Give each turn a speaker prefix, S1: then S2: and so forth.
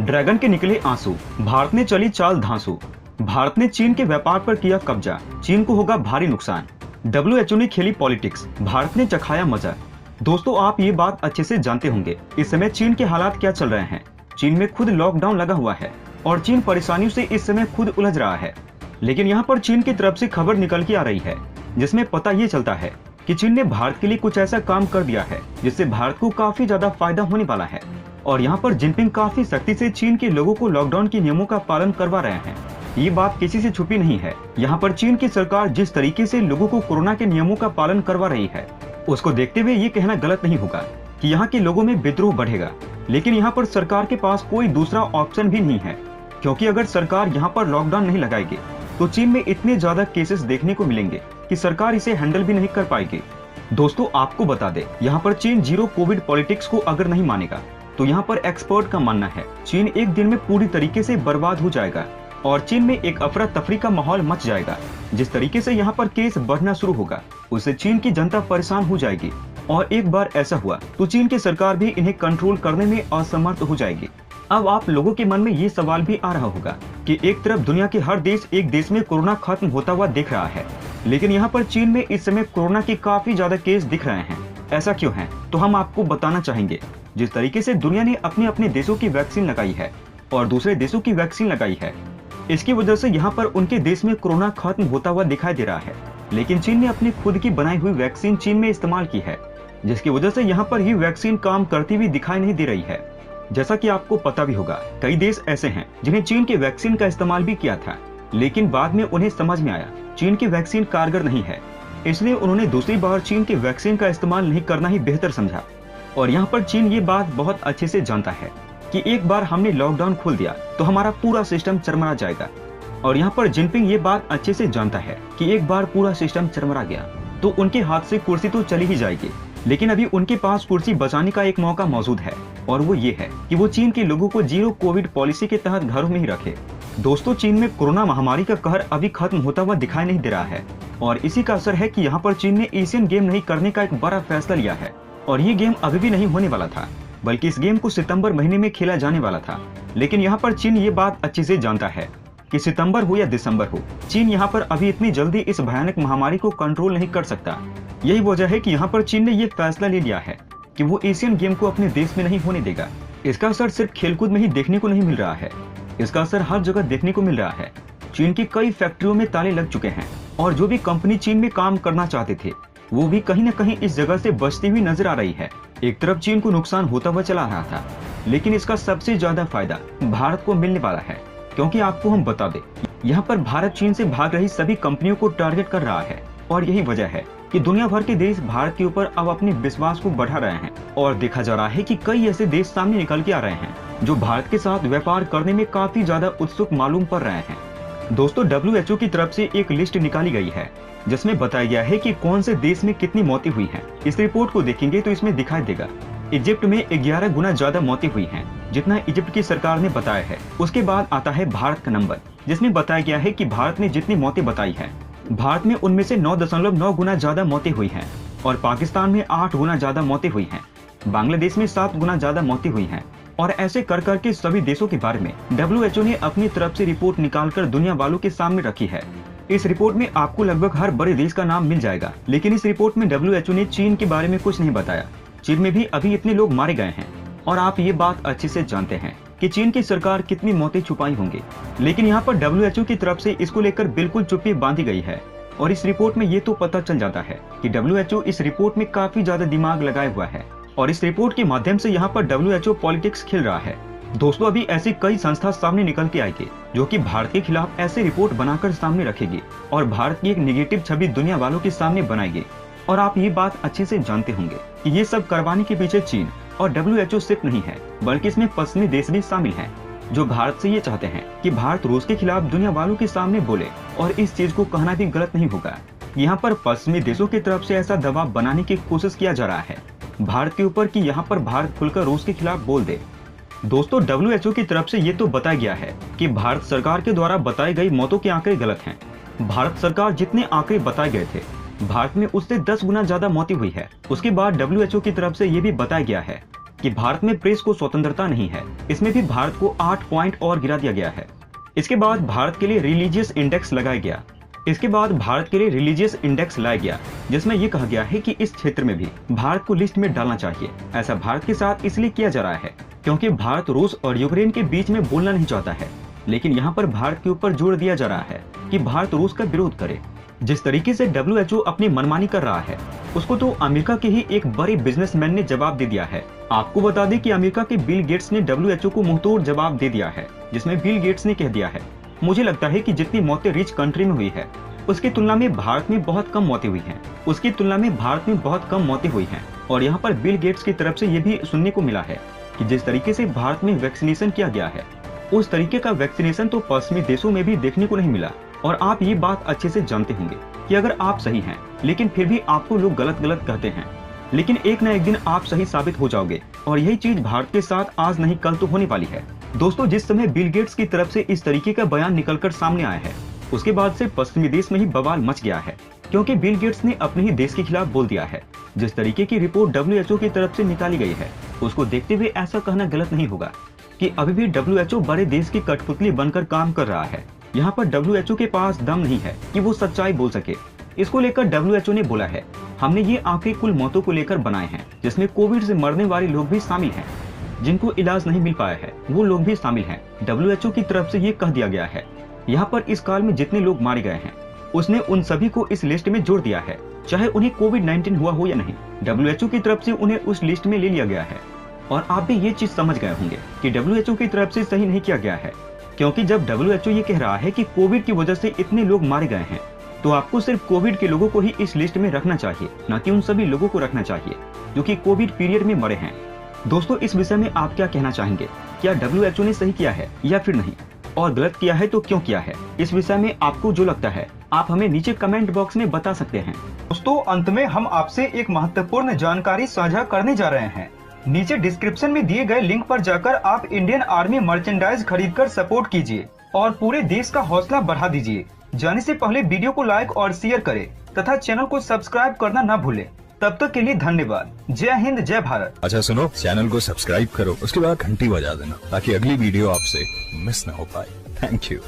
S1: Dragon के निकले आंसू, भारत ने चली चाल धांसू। भारत ने चीन के व्यापार पर किया कब्जा, चीन को होगा भारी नुकसान। डब्ल्यूएचओ ने खेली पॉलिटिक्स, भारत ने चखाया मजा। दोस्तों, आप ये बात अच्छे से जानते होंगे इस समय चीन के हालात क्या चल रहे हैं। चीन में खुद लॉकडाउन लगा हुआ है और चीन परेशानियों से इस समय खुद उलझ रहा है। लेकिन यहाँ पर चीन की तरफ से खबर निकल के आ रही है जिसमें पता ये चलता है कि चीन ने भारत के लिए कुछ ऐसा काम कर दिया है जिससे भारत को काफी ज्यादा फायदा होने वाला है। और यहाँ पर जिनपिंग काफी सख्ती से चीन के लोगों को लॉकडाउन के नियमों का पालन करवा रहे हैं। ये बात किसी से छुपी नहीं है। यहाँ पर चीन की सरकार जिस तरीके से लोगों को कोरोना के नियमों का पालन करवा रही है, उसको देखते हुए ये कहना गलत नहीं होगा कि यहाँ के लोगों में विद्रोह बढ़ेगा। लेकिन यहाँ पर सरकार के पास कोई दूसरा ऑप्शन भी नहीं है, क्योंकि अगर सरकार यहाँ पर लॉकडाउन नहीं लगाएगी तो चीन में इतने ज्यादा केसेस देखने को मिलेंगे कि सरकार इसे हैंडल भी नहीं कर पाएगी। दोस्तों, आपको बता दें, यहाँ पर चीन जीरो कोविड पॉलिटिक्स को अगर नहीं मानेगा तो यहाँ पर एक्सपर्ट का मानना है चीन एक दिन में पूरी तरीके से बर्बाद हो जाएगा और चीन में एक अफरा तफरी का माहौल मच जाएगा। जिस तरीके से यहाँ पर केस बढ़ना शुरू होगा उससे चीन की जनता परेशान हो जाएगी और एक बार ऐसा हुआ तो चीन की सरकार भी इन्हें कंट्रोल करने में असमर्थ हो जाएगी। अब आप लोगों के मन में ये सवाल भी आ रहा होगा कि एक तरफ दुनिया के हर देश एक देश में कोरोना खत्म होता हुआ दिख रहा है, लेकिन यहाँ पर चीन में इस समय कोरोना के काफी ज्यादा केस दिख रहे हैं। ऐसा क्यों है, तो हम आपको बताना चाहेंगे। जिस तरीके से दुनिया ने अपने अपने देशों की वैक्सीन लगाई है और दूसरे देशों की वैक्सीन लगाई है, इसकी वजह से यहाँ पर उनके देश में कोरोना खत्म होता हुआ दिखाई दे रहा है। लेकिन चीन ने अपनी खुद की बनाई हुई वैक्सीन चीन में इस्तेमाल की है, जिसकी वजह से यहाँ पर ये वैक्सीन काम करती हुई दिखाई नहीं दे रही है। जैसा कि आपको पता भी होगा, कई देश ऐसे हैं जिन्हें चीन के वैक्सीन का इस्तेमाल भी किया था, लेकिन बाद में उन्हें समझ में आया चीन की वैक्सीन कारगर नहीं है, इसलिए उन्होंने दूसरी बार चीन के वैक्सीन का इस्तेमाल नहीं करना ही बेहतर समझा। और यहाँ पर चीन ये बात बहुत अच्छे से जानता है कि एक बार हमने लॉकडाउन खोल दिया तो हमारा पूरा सिस्टम चरमरा जाएगा। और यहाँ पर जिनपिंग ये बात अच्छे से जानता है कि एक बार पूरा सिस्टम चरमरा गया तो उनके हाथ से कुर्सी तो चली ही जाएगी। लेकिन अभी उनके पास कुर्सी बचाने का एक मौका मौजूद है, और वो ये है कि वो चीन के लोगों को जीरो कोविड पॉलिसी के तहत घरों में ही रखे। दोस्तों, चीन में कोरोना महामारी का कहर अभी खत्म होता हुआ दिखाई नहीं दे रहा है और इसी का असर है कि यहाँ पर चीन ने एशियन गेम नहीं करने का एक बड़ा फैसला लिया है। और ये गेम अभी भी नहीं होने वाला था, बल्कि इस गेम को सितंबर महीने में खेला जाने वाला था। लेकिन यहाँ पर चीन ये बात अच्छे से जानता है कि सितंबर हो या दिसंबर हो, चीन यहाँ पर अभी इतनी जल्दी इस भयानक महामारी को कंट्रोल नहीं कर सकता। यही वजह है कि यहाँ पर चीन ने ये फैसला ले लिया है कि वो एशियन गेम को अपने देश में नहीं होने देगा। इसका असर सिर्फ खेलकूद में ही देखने को नहीं मिल रहा है, इसका असर हर जगह देखने को मिल रहा है। चीन की कई फैक्ट्रियों में ताले लग चुके हैं और जो भी कंपनी चीन में काम करना चाहते थे वो भी कहीं न कहीं इस जगह से बचती हुई नजर आ रही है। एक तरफ चीन को नुकसान होता हुआ चला रहा था, लेकिन इसका सबसे ज्यादा फायदा भारत को मिलने वाला है, क्योंकि आपको हम बता दें, यहाँ पर भारत चीन से भाग रही सभी कंपनियों को टारगेट कर रहा है। और यही वजह है कि दुनिया भर के देश भारत के ऊपर अब अपने विश्वास को बढ़ा रहे हैं और देखा जा रहा है कि कई ऐसे देश सामने निकल के आ रहे हैं जो भारत के साथ व्यापार करने में काफी ज्यादा उत्सुक मालूम पड़ रहे हैं। दोस्तों, डब्ल्यूएचओ की तरफ से एक लिस्ट निकाली गई है जिसमें बताया गया है कि कौन से देश में कितनी मौतें हुई हैं। इस रिपोर्ट को देखेंगे तो इसमें दिखाई देगा इजिप्ट में 11 गुना ज्यादा मौतें हुई हैं, जितना इजिप्ट की सरकार ने बताया है। उसके बाद आता है भारत का नंबर, जिसमें बताया गया है कि भारत ने जितनी मौतें बताई है, भारत में उनमें से 9.9 गुना ज्यादा मौतें हुई हैं और पाकिस्तान में 8 गुना ज्यादा मौतें हुई हैं, बांग्लादेश में 7 गुना ज्यादा मौतें हुई हैं। और ऐसे कर करके सभी देशों के बारे में डब्ल्यूएचओ ने अपनी तरफ से रिपोर्ट निकालकर दुनिया वालों के सामने रखी है। इस रिपोर्ट में आपको लगभग हर बड़े देश का नाम मिल जाएगा, लेकिन इस रिपोर्ट में डब्ल्यूएचओ ने चीन के बारे में कुछ नहीं बताया। चीन में भी अभी इतने लोग मारे गए हैं और आप ये बात अच्छे से जानते हैं कि चीन की सरकार कितनी मौतें छुपाई होंगी। लेकिन यहाँ पर डब्ल्यूएचओ की तरफ से इसको लेकर बिल्कुल चुप्पी बांधी गई है और इस रिपोर्ट में ये तो पता चल जाता है कि डब्ल्यूएचओ इस रिपोर्ट में काफी ज्यादा दिमाग लगाए हुआ है और इस रिपोर्ट के माध्यम से यहाँ पर डब्ल्यूएचओ पॉलिटिक्स खेल रहा है। दोस्तों, अभी ऐसी कई संस्था सामने निकल के आएगी जो कि भारत के खिलाफ ऐसे रिपोर्ट बनाकर सामने रखेगी और भारत की एक निगेटिव छवि दुनिया वालों के सामने बनाएगी। और आप ये बात अच्छे से जानते होंगे कि ये सब करवाने के पीछे चीन और डब्ल्यूएचओ सिर्फ नहीं है, बल्कि इसमें पश्चिमी देश भी शामिल हैं, जो भारत से ये चाहते हैं कि भारत रूस के खिलाफ दुनिया वालों के सामने बोले। और इस चीज को कहना भी गलत नहीं होगा, यहाँ पर पश्चिमी देशों की तरफ से ऐसा दबाव बनाने की कोशिश किया जा रहा है भारत के ऊपर कि यहाँ पर भारत खुलकर रूस के खिलाफ बोल दे। दोस्तों, डब्ल्यूएचओ की तरफ से ये तो बताया गया है कि भारत सरकार के द्वारा बताई गई मौतों के आंकड़े गलत हैं। भारत सरकार जितने आंकड़े बताए गए थे, भारत में उससे 10 गुना ज्यादा मौतें हुई है। उसके बाद डब्ल्यूएचओ की तरफ से ये भी बताया गया है कि भारत में प्रेस को स्वतंत्रता नहीं है, इसमें भी भारत को 8 पॉइंट और गिरा दिया गया है। इसके बाद भारत के लिए रिलीजियस इंडेक्स लगाया गया। लाया गया जिसमें यह कहा गया है कि इस क्षेत्र में भी भारत को लिस्ट में डालना चाहिए। ऐसा भारत के साथ इसलिए किया जा रहा है क्योंकि भारत रूस और यूक्रेन के बीच में बोलना नहीं चाहता है, लेकिन यहाँ पर भारत के ऊपर जोर दिया जा रहा है कि भारत रूस का विरोध करे। जिस तरीके से WHO अपनी मनमानी कर रहा है उसको तो अमेरिका के ही एक बड़े बिजनेसमैन ने जवाब दे दिया है। आपको बता दें कि अमेरिका के बिल गेट्स ने WHO को मुंहतोड़ जवाब दे दिया है, जिसमें बिल गेट्स ने कह दिया है, मुझे लगता है कि जितनी मौतें रिच कंट्री में हुई है उसकी तुलना में भारत में बहुत कम मौतें हुई हैं। और यहाँ पर बिल गेट्स की तरफ से ये भी सुनने को मिला है कि जिस तरीके से भारत में वैक्सीनेशन किया गया है उस तरीके का वैक्सीनेशन तो पश्चिमी देशों में भी देखने को नहीं मिला। और आप ये बात अच्छे से जानते होंगे कि अगर आप सही हैं लेकिन फिर भी आपको लोग गलत कहते हैं, लेकिन एक न एक दिन आप सही साबित हो जाओगे। और यही चीज भारत के साथ आज नहीं कल तो होने वाली है। दोस्तों, जिस समय बिल गेट्स की तरफ से इस तरीके का बयान निकलकर सामने आया है उसके बाद से पश्चिमी देश में ही बवाल मच गया है, क्योंकि बिल गेट्स ने अपने ही देश के खिलाफ बोल दिया है। जिस तरीके की रिपोर्ट WHO की तरफ से निकाली गई है उसको देखते हुए ऐसा कहना गलत नहीं होगा कि अभी भी WHO बड़े देश की कठपुतली बनकर काम कर रहा है। यहाँ पर WHO के पास दम नहीं है कि वो सच्चाई बोल सके। इसको लेकर WHO ने बोला है, हमने ये आंकड़े कुल मौतों को लेकर बनाए हैं, जिसमें कोविड से मरने वाले लोग भी शामिल हैं, जिनको इलाज नहीं मिल पाया है वो लोग भी शामिल हैं। WHO की तरफ से ये कह दिया गया है। यहाँ पर इस काल में जितने लोग मारे गए हैं उसने उन सभी को इस लिस्ट में जोड़ दिया है, चाहे उन्हें कोविड-19 हुआ हो या नहीं। WHO की तरफ से उन्हें उस लिस्ट में ले लिया गया है। और आप भी ये चीज समझ गए होंगे कि WHO की तरफ से सही नहीं किया गया है, क्योंकि जब WHO ये कह रहा है कि कोविड की वजह से इतने लोग मारे गए हैं तो आपको सिर्फ कोविड के लोगों को ही इस लिस्ट में रखना चाहिए, न कि उन सभी लोगों को रखना चाहिए जो कि कोविड पीरियड में मरे हैं। दोस्तों, इस विषय में आप क्या कहना चाहेंगे? क्या WHO ने सही किया है या फिर नहीं, और गलत किया है तो क्यों किया है? इस विषय में आपको जो लगता है आप हमें नीचे कमेंट बॉक्स में बता सकते हैं। दोस्तों, अंत में हम आपसे एक महत्वपूर्ण जानकारी साझा करने जा रहे हैं। नीचे डिस्क्रिप्शन में दिए गए लिंक पर जाकर आप इंडियन आर्मी मर्चेंडाइज खरीदकर सपोर्ट कीजिए और पूरे देश का हौसला बढ़ा दीजिए। जाने से पहले वीडियो को लाइक और शेयर करें तथा चैनल को सब्सक्राइब करना न भूलें। तब तक के लिए धन्यवाद। जय हिंद, जय भारत।
S2: अच्छा सुनो, चैनल को सब्सक्राइब करो, उसके बाद घंटी बजा देना ताकि अगली वीडियो आपसे मिस ना हो पाए। Thank you.